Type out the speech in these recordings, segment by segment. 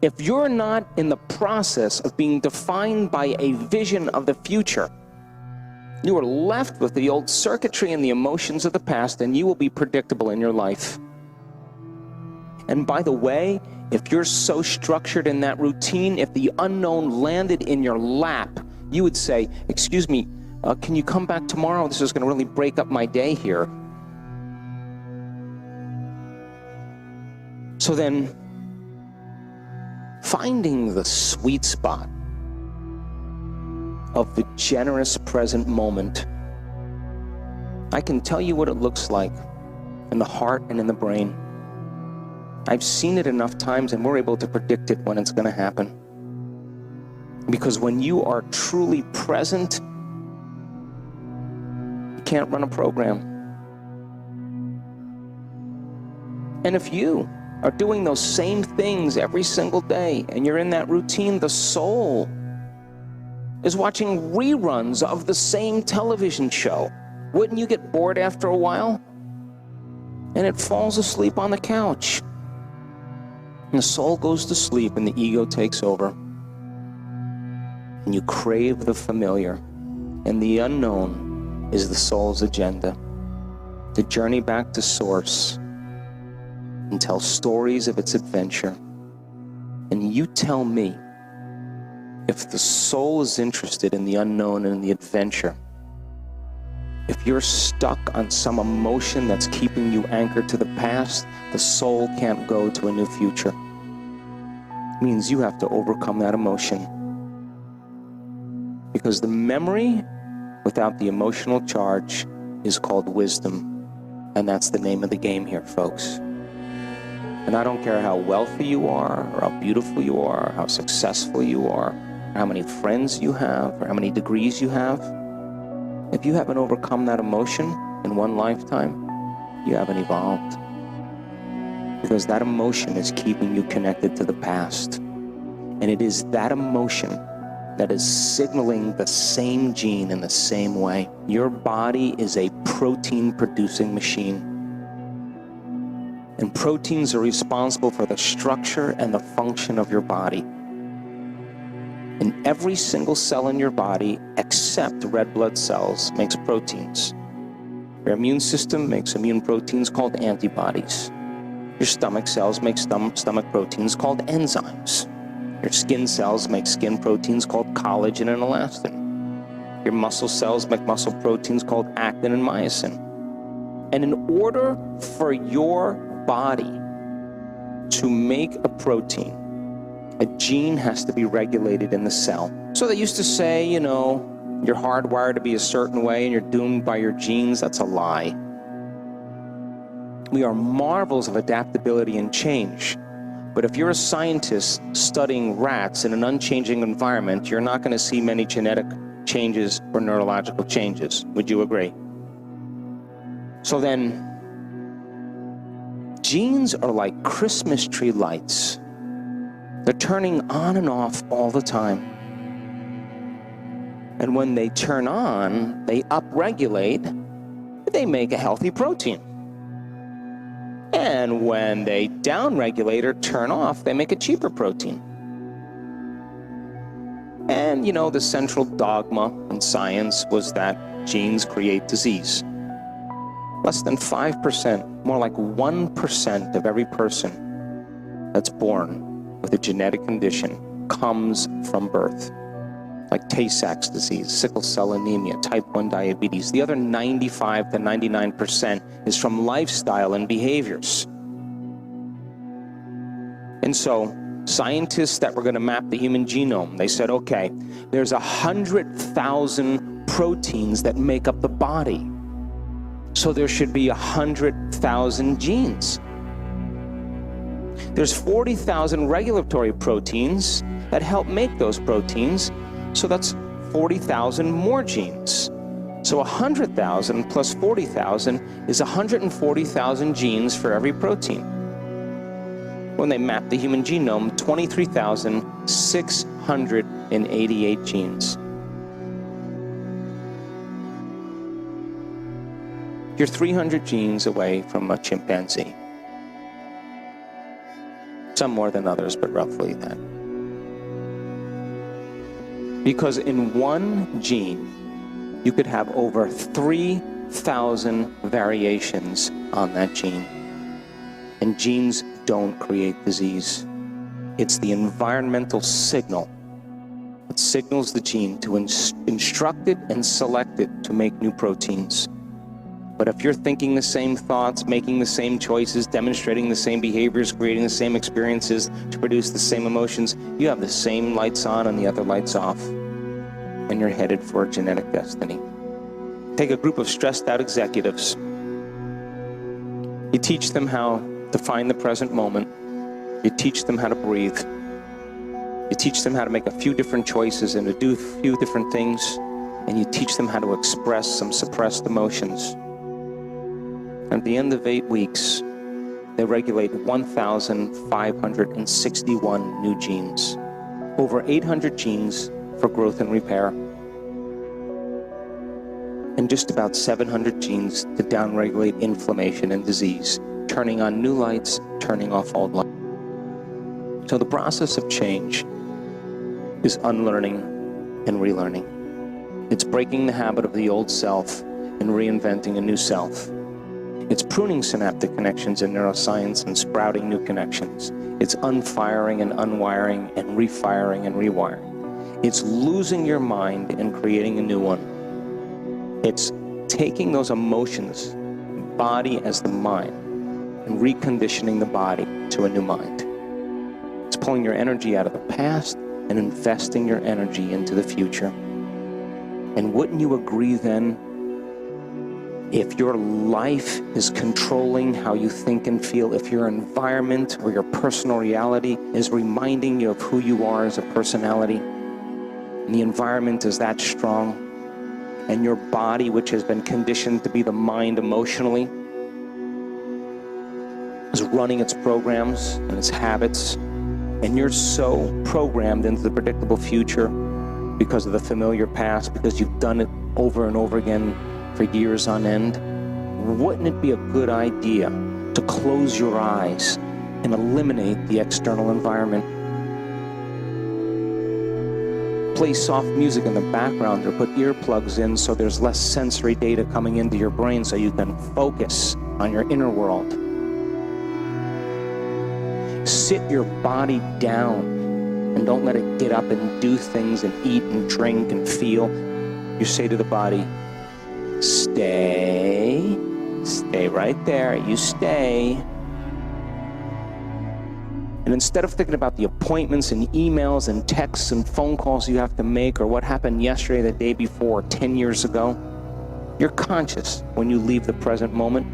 If you're not in the process of being defined by a vision of the future, you are left with the old circuitry and the emotions of the past, and you will be predictable in your life. And by the way, if you're so structured in that routine, if the unknown landed in your lap, you would say, excuse me, can you come back tomorrow? This is going to really break up my day here. So then, finding the sweet spot of the generous present moment, I can tell you what it looks like in the heart and in the brain. I've seen it enough times, and we're able to predict it when it's going to happen. Because when you are truly present, you can't run a program. And if you are doing those same things every single day, and you're in that routine, the soul is watching reruns of the same television show. Wouldn't you get bored after a while? And it falls asleep on the couch. And the soul goes to sleep and the ego takes over. And you crave the familiar. And the unknown is the soul's agenda. To journey back to source and tell stories of its adventure. And you tell me, if the soul is interested in the unknown and the adventure, if you're stuck on some emotion that's keeping you anchored to the past, the soul can't go to a new future. It means you have to overcome that emotion. Because the memory without the emotional charge is called wisdom. And that's the name of the game here, folks. And I don't care how wealthy you are, or how beautiful you are, or how successful you are, or how many friends you have, or how many degrees you have. If you haven't overcome that emotion in one lifetime, you haven't evolved. Because that emotion is keeping you connected to the past. And it is that emotion that is signaling the same gene in the same way. Your body is a protein-producing machine. And proteins are responsible for the structure and the function of your body. And every single cell in your body, except red blood cells, makes proteins. Your immune system makes immune proteins called antibodies. Your stomach cells make stomach proteins called enzymes. Your skin cells make skin proteins called collagen and elastin. Your muscle cells make muscle proteins called actin and myosin. And in order for your body to make a protein, a gene has to be regulated in the cell. So they used to say, you know, you're hardwired to be a certain way and you're doomed by your genes. That's a lie. We are marvels of adaptability and change. But if you're a scientist studying rats in an unchanging environment, you're not going to see many genetic changes or neurological changes. Would you agree? So then, genes are like Christmas tree lights. They're turning on and off all the time. And when they turn on, they upregulate, they make a healthy protein. And when they downregulate or turn off, they make a cheaper protein. And you know, the central dogma in science was that genes create disease. Less than 5%, more like 1% of every person that's born with a genetic condition comes from birth. Like Tay-Sachs disease, sickle cell anemia, type 1 diabetes. The other 95 to 99% is from lifestyle and behaviors. And so, scientists that were going to map the human genome, they said, okay, there's 100,000 proteins that make up the body. So there should be 100,000 genes. There's 40,000 regulatory proteins that help make those proteins. So that's 40,000 more genes. So 100,000 plus 40,000 is 140,000 genes for every protein. When they mapped the human genome, 23,688 genes. You're 300 genes away from a chimpanzee. Some more than others, but roughly that. Because in one gene, you could have over 3,000 variations on that gene. And genes don't create disease. It's the environmental signal that signals the gene to instruct it and select it to make new proteins. But if you're thinking the same thoughts, making the same choices, demonstrating the same behaviors, creating the same experiences to produce the same emotions, you have the same lights on and the other lights off. And you're headed for a genetic destiny. Take a group of stressed out executives. You teach them how to find the present moment. You teach them how to breathe. You teach them how to make a few different choices and to do a few different things. And you teach them how to express some suppressed emotions. At the end of 8 weeks, they regulate 1,561 new genes. Over 800 genes for growth and repair. And just about 700 genes to downregulate inflammation and disease, turning on new lights, turning off old lights. So the process of change is unlearning and relearning. It's breaking the habit of the old self and reinventing a new self. It's pruning synaptic connections in neuroscience and sprouting new connections. It's unfiring and unwiring and refiring and rewiring. It's losing your mind and creating a new one. It's taking those emotions, body as the mind, and reconditioning the body to a new mind. It's pulling your energy out of the past and investing your energy into the future. And wouldn't you agree then, if your life is controlling how you think and feel, if your environment or your personal reality is reminding you of who you are as a personality, and the environment is that strong, and your body, which has been conditioned to be the mind emotionally, is running its programs and its habits, and you're so programmed into the predictable future because of the familiar past, because you've done it over and over again for years on end, wouldn't it be a good idea to close your eyes and eliminate the external environment? Play soft music in the background or put earplugs in so there's less sensory data coming into your brain so you can focus on your inner world. Sit your body down and don't let it get up and do things and eat and drink and feel. You say to the body, stay right there, you stay. And instead of thinking about the appointments and emails and texts and phone calls you have to make or what happened yesterday, the day before, 10 years ago, you're conscious when you leave the present moment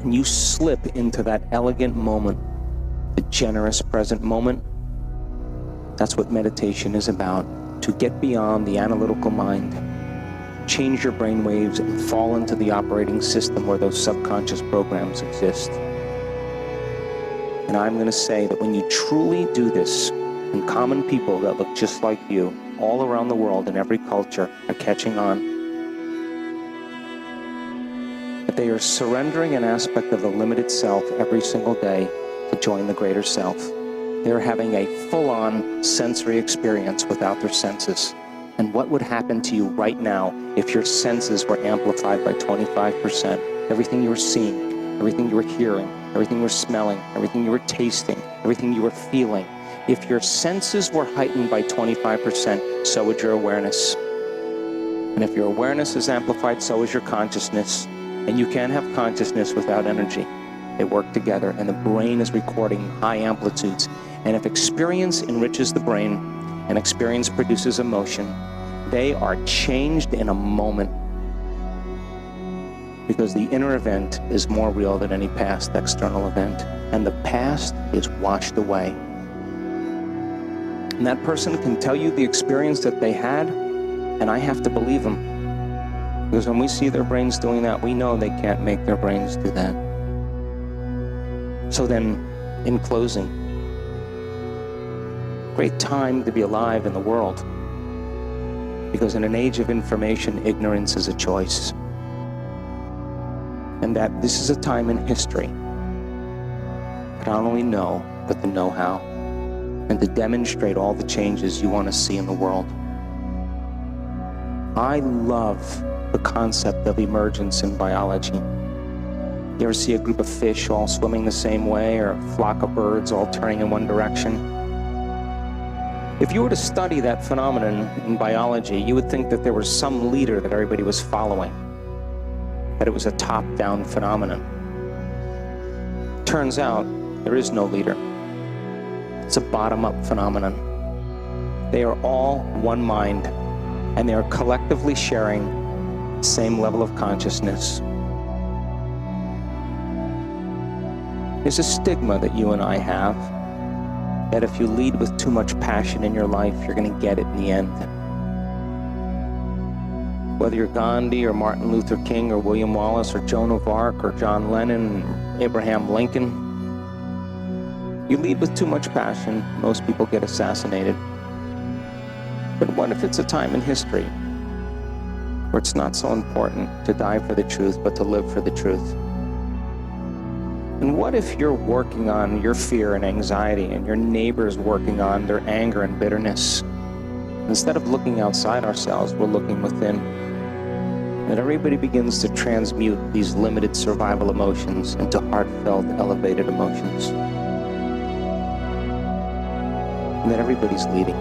and you slip into that elegant moment, the generous present moment. That's what meditation is about, to get beyond the analytical mind, change your brain waves and fall into the operating system where those subconscious programs exist. And I'm going to say that when you truly do this, and common people that look just like you all around the world in every culture are catching on, that they are surrendering an aspect of the limited self every single day to join the greater self. They're having a full-on sensory experience without their senses. And what would happen to you right now if your senses were amplified by 25%? Everything you were seeing, everything you were hearing, everything you were smelling, everything you were tasting, everything you were feeling. If your senses were heightened by 25%, so would your awareness. And if your awareness is amplified, so is your consciousness. And you can't have consciousness without energy. They work together, and the brain is recording high amplitudes. And if experience enriches the brain, and experience produces emotion, they are changed in a moment. Because the inner event is more real than any past external event. And the past is washed away. And that person can tell you the experience that they had, and I have to believe them. Because when we see their brains doing that, we know they can't make their brains do that. So then, in closing, great time to be alive in the world. Because in an age of information, ignorance is a choice. And that this is a time in history that not only know, with the know-how, and to demonstrate all the changes you want to see in the world. I love the concept of emergence in biology. You ever see a group of fish all swimming the same way, or a flock of birds all turning in one direction? If you were to study that phenomenon in biology, you would think that there was some leader that everybody was following, that it was a top-down phenomenon. Turns out, there is no leader. It's a bottom-up phenomenon. They are all one mind, and they are collectively sharing the same level of consciousness. There's a stigma that you and I have, that if you lead with too much passion in your life, you're going to get it in the end. Whether you're Gandhi or Martin Luther King or William Wallace or Joan of Arc or John Lennon or Abraham Lincoln, you lead with too much passion, most people get assassinated. But what if it's a time in history where it's not so important to die for the truth, but to live for the truth? And what if you're working on your fear and anxiety, and your neighbor's working on their anger and bitterness? Instead of looking outside ourselves, we're looking within. And everybody begins to transmute these limited survival emotions into heartfelt, elevated emotions. And that everybody's leading.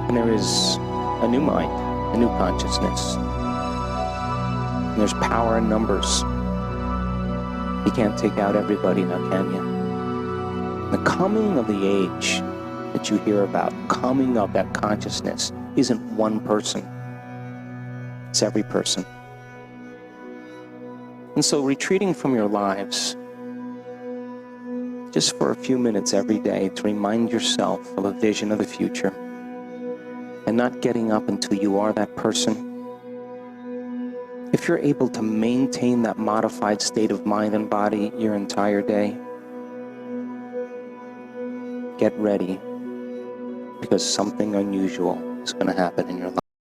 And there is a new mind, a new consciousness. And there's power in numbers. You can't take out everybody now, can you? The coming of the age that you hear about, coming of that consciousness, isn't one person. It's every person. And so retreating from your lives, just for a few minutes every day, to remind yourself of a vision of the future, and not getting up until you are that person. If you're able to maintain that modified state of mind and body your entire day, get ready, because something unusual is going to happen in your life.